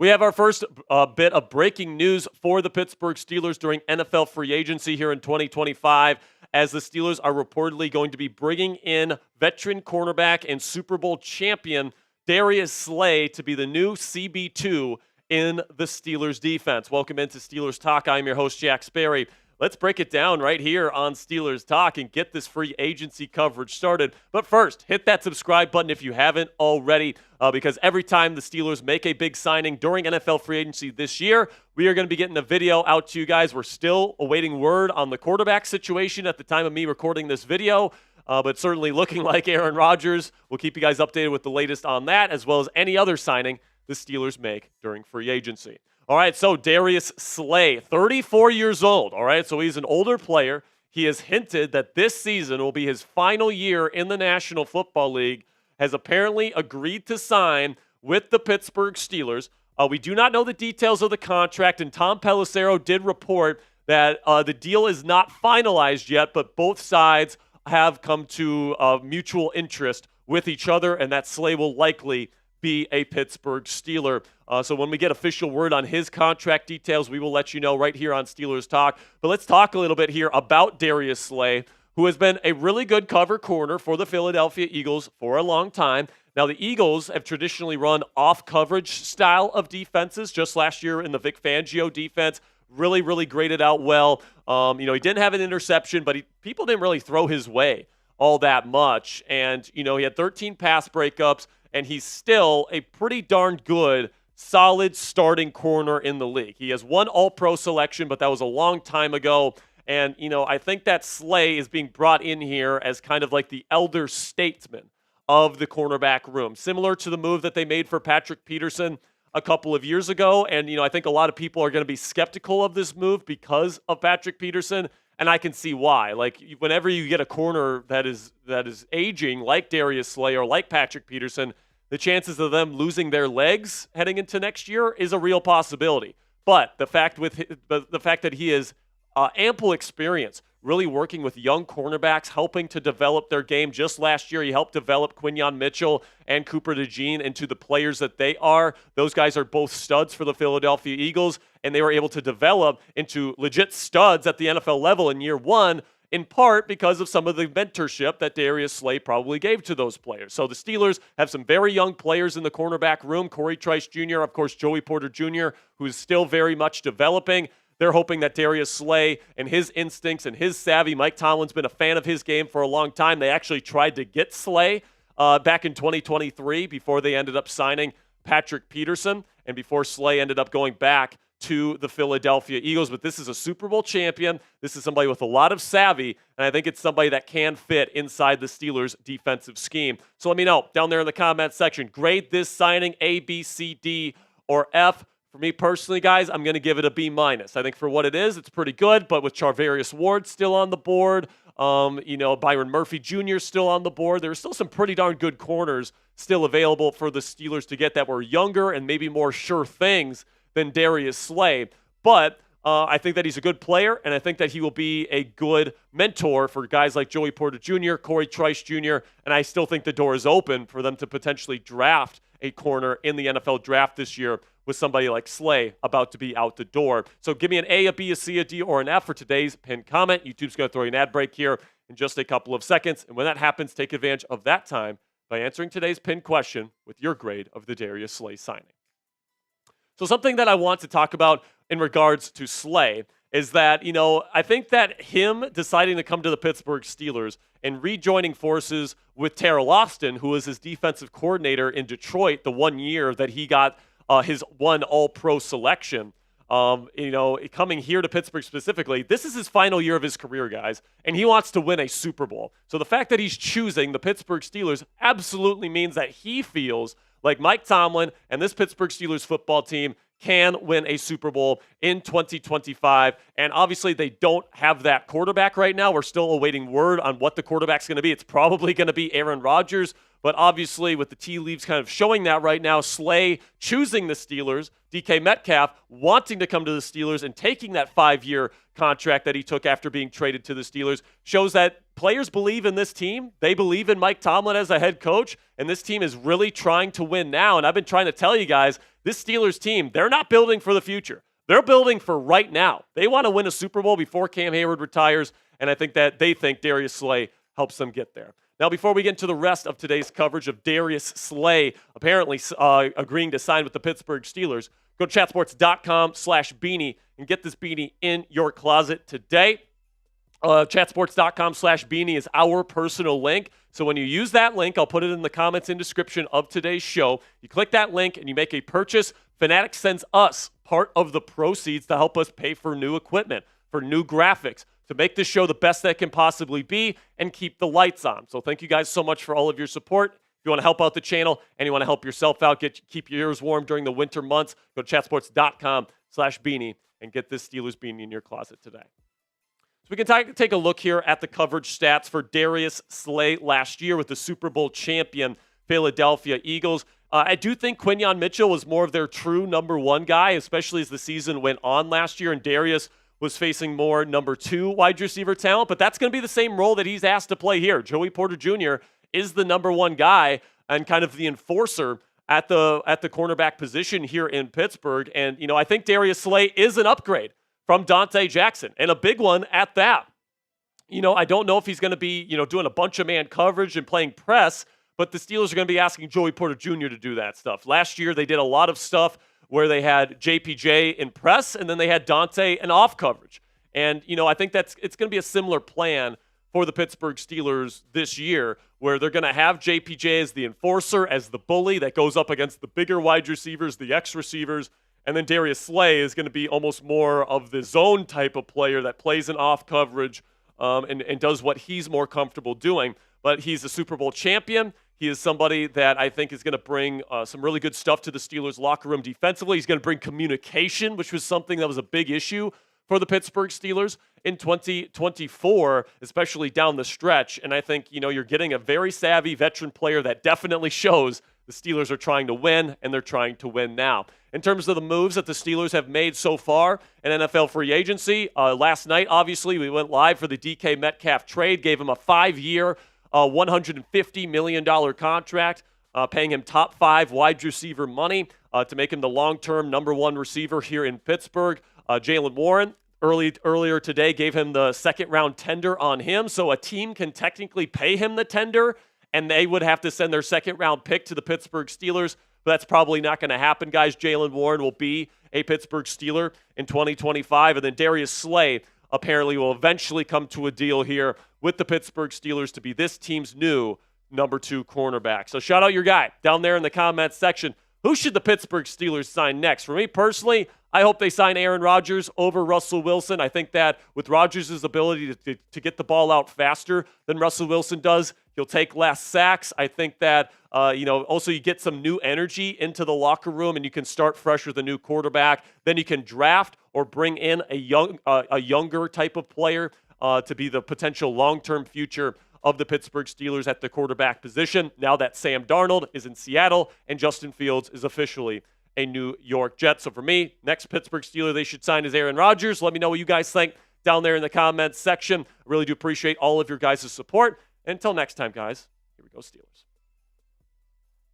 We have our first bit of breaking news for the Pittsburgh Steelers during NFL free agency here in 2025, as the Steelers are reportedly going to be bringing in veteran cornerback and Super Bowl champion Darius Slay to be the new CB2 in the Steelers defense. Welcome into Steelers Talk. I'm your host, Jack Sperry. Let's break it down right here on Steelers Talk and get this free agency coverage started. But first, hit that subscribe button if you haven't already, because every time the Steelers make a big signing during NFL free agency this year, we are going to be getting a video out to you guys. We're still awaiting word on the quarterback situation at the time of me recording this video, but certainly looking like Aaron Rodgers. We'll keep you guys updated with the latest on that, as well as any other signing the Steelers make during free agency. All right, so Darius Slay, 34 years old, all right? So he's an older player. He has hinted that this season will be his final year in the National Football League, has apparently agreed to sign with the Pittsburgh Steelers. We do not know the details of the contract, and Tom Pelissero did report that the deal is not finalized yet, but both sides have come to mutual interest with each other, and that Slay will likely be a Pittsburgh Steeler. So when we get official word on his contract details, we will let you know right here on Steelers Talk. But let's talk a little bit here about Darius Slay, who has been a really good cover corner for the Philadelphia Eagles for a long time. Now, the Eagles have traditionally run off-coverage style of defenses. Just last year in the Vic Fangio defense, really graded out well. He didn't have an interception, but people didn't really throw his way all that much. And, he had 13 pass breakups, and he's still a pretty darn good, solid starting corner in the league. He has one All-Pro selection, but that was a long time ago. And, I think that Slay is being brought in here as kind of like the elder statesman of the cornerback room, similar to the move that they made for Patrick Peterson a couple of years ago. And, I think a lot of people are going to be skeptical of this move because of Patrick Peterson, and I can see why. Like, whenever you get a corner that is aging, like Darius Slay or like Patrick Peterson, the chances of them losing their legs heading into next year is a real possibility. But the fact that he has ample experience really working with young cornerbacks, helping to develop their game. Just last year, he helped develop Quinyon Mitchell and Cooper DeJean into the players that they are. Those guys are both studs for the Philadelphia Eagles, and they were able to develop into legit studs at the NFL level in year one, in part because of some of the mentorship that Darius Slay probably gave to those players. So the Steelers have some very young players in the cornerback room. Corey Trice Jr., of course, Joey Porter Jr., who is still very much developing. They're hoping that Darius Slay and his instincts and his savvy, Mike Tomlin's been a fan of his game for a long time. They actually tried to get Slay back in 2023 before they ended up signing Patrick Peterson and before Slay ended up going back to the Philadelphia Eagles. But this is a Super Bowl champion. This is somebody with a lot of savvy, and I think it's somebody that can fit inside the Steelers' defensive scheme. So let me know down there in the comment section. Grade this signing A, B, C, D, or F. For me personally, guys, I'm going to give it a B-. I think for what it is, it's pretty good, but with Charvarius Ward still on the board, Byron Murphy Jr. still on the board, there's still some pretty darn good corners still available for the Steelers to get that were younger and maybe more sure things than Darius Slay. But I think that he's a good player, and I think that he will be a good mentor for guys like Joey Porter Jr., Corey Trice Jr., and I still think the door is open for them to potentially draft a corner in the NFL draft this year with somebody like Slay about to be out the door. So give me an A, a B, a C, a D, or an F for today's pinned comment. YouTube's going to throw you an ad break here in just a couple of seconds. And when that happens, take advantage of that time by answering today's pinned question with your grade of the Darius Slay signing. So something that I want to talk about in regards to Slay is that, I think that him deciding to come to the Pittsburgh Steelers and rejoining forces with Terrell Austin, who was his defensive coordinator in Detroit the 1 year that he got his one All-Pro selection, coming here to Pittsburgh specifically, this is his final year of his career, guys, and he wants to win a Super Bowl. So the fact that he's choosing the Pittsburgh Steelers absolutely means that he feels like Mike Tomlin and this Pittsburgh Steelers football team can win a Super Bowl in 2025. And obviously they don't have that quarterback right now. We're still awaiting word on what the quarterback's going to be. It's probably going to be Aaron Rodgers. But obviously with the tea leaves kind of showing that right now, Slay choosing the Steelers, DK Metcalf wanting to come to the Steelers and taking that 5-year contract that he took after being traded to the Steelers shows that players believe in this team. They believe in Mike Tomlin as a head coach, and this team is really trying to win now. And I've been trying to tell you guys, this Steelers team, they're not building for the future. They're building for right now. They want to win a Super Bowl before Cam Hayward retires, and I think that they think Darius Slay helps them get there. Now, before we get into the rest of today's coverage of Darius Slay apparently agreeing to sign with the Pittsburgh Steelers, go to chatsports.com/beanie and get this beanie in your closet today. Chatsports.com/beanie is our personal link. So when you use that link, I'll put it in the comments and description of today's show. You click that link and you make a purchase. Fanatics sends us part of the proceeds to help us pay for new equipment, for new graphics, to make this show the best that can possibly be and keep the lights on. So thank you guys so much for all of your support. If you want to help out the channel and you want to help yourself out, keep your ears warm during the winter months, go to chatsports.com/beanie and get this Steelers beanie in your closet today. So we can take a look here at the coverage stats for Darius Slay last year with the Super Bowl champion Philadelphia Eagles. I do think Quinyon Mitchell was more of their true number one guy, especially as the season went on last year, and Darius was facing more number two wide receiver talent, but that's going to be the same role that he's asked to play here. Joey Porter Jr. is the number one guy and kind of the enforcer at the cornerback position here in Pittsburgh. And, I think Darius Slay is an upgrade from Dante Jackson, and a big one at that. I don't know if he's going to be, doing a bunch of man coverage and playing press, but the Steelers are going to be asking Joey Porter Jr. to do that stuff. Last year, they did a lot of stuff where they had JPJ in press, and then they had Dante in off coverage. And, I think it's going to be a similar plan for the Pittsburgh Steelers this year, where they're going to have JPJ as the enforcer, as the bully that goes up against the bigger wide receivers, the X-receivers, and then Darius Slay is going to be almost more of the zone type of player that plays in off coverage and does what he's more comfortable doing. But he's a Super Bowl champion. He is somebody that I think is going to bring some really good stuff to the Steelers locker room defensively. He's going to bring communication, which was something that was a big issue for the Pittsburgh Steelers in 2024, especially down the stretch. And I think, you're getting a very savvy veteran player that definitely shows the Steelers are trying to win, and they're trying to win now. In terms of the moves that the Steelers have made so far in NFL free agency, last night, obviously, we went live for the DK Metcalf trade, gave him a 5-year, $150 million contract, paying him top 5 wide receiver money to make him the long-term number 1 receiver here in Pittsburgh. Jaylen Warren, earlier today, gave him the second-round tender on him, so a team can technically pay him the tender, and they would have to send their second-round pick to the Pittsburgh Steelers. But that's probably not going to happen, guys. Jaylen Warren will be a Pittsburgh Steeler in 2025. And then Darius Slay apparently will eventually come to a deal here with the Pittsburgh Steelers to be this team's new number 2 cornerback. So shout out your guy down there in the comments section. Who should the Pittsburgh Steelers sign next? For me personally, I hope they sign Aaron Rodgers over Russell Wilson. I think that with Rodgers' ability to get the ball out faster than Russell Wilson does, he'll take less sacks. I think that, also you get some new energy into the locker room, and you can start fresh with a new quarterback. Then you can draft or bring in a younger type of player to be the potential long-term future of the Pittsburgh Steelers at the quarterback position, now that Sam Darnold is in Seattle and Justin Fields is officially a New York Jet. So for me, next Pittsburgh Steeler they should sign is Aaron Rodgers. Let me know what you guys think down there in the comments section. I really do appreciate all of your guys' support. And until next time, guys, here we go, Steelers.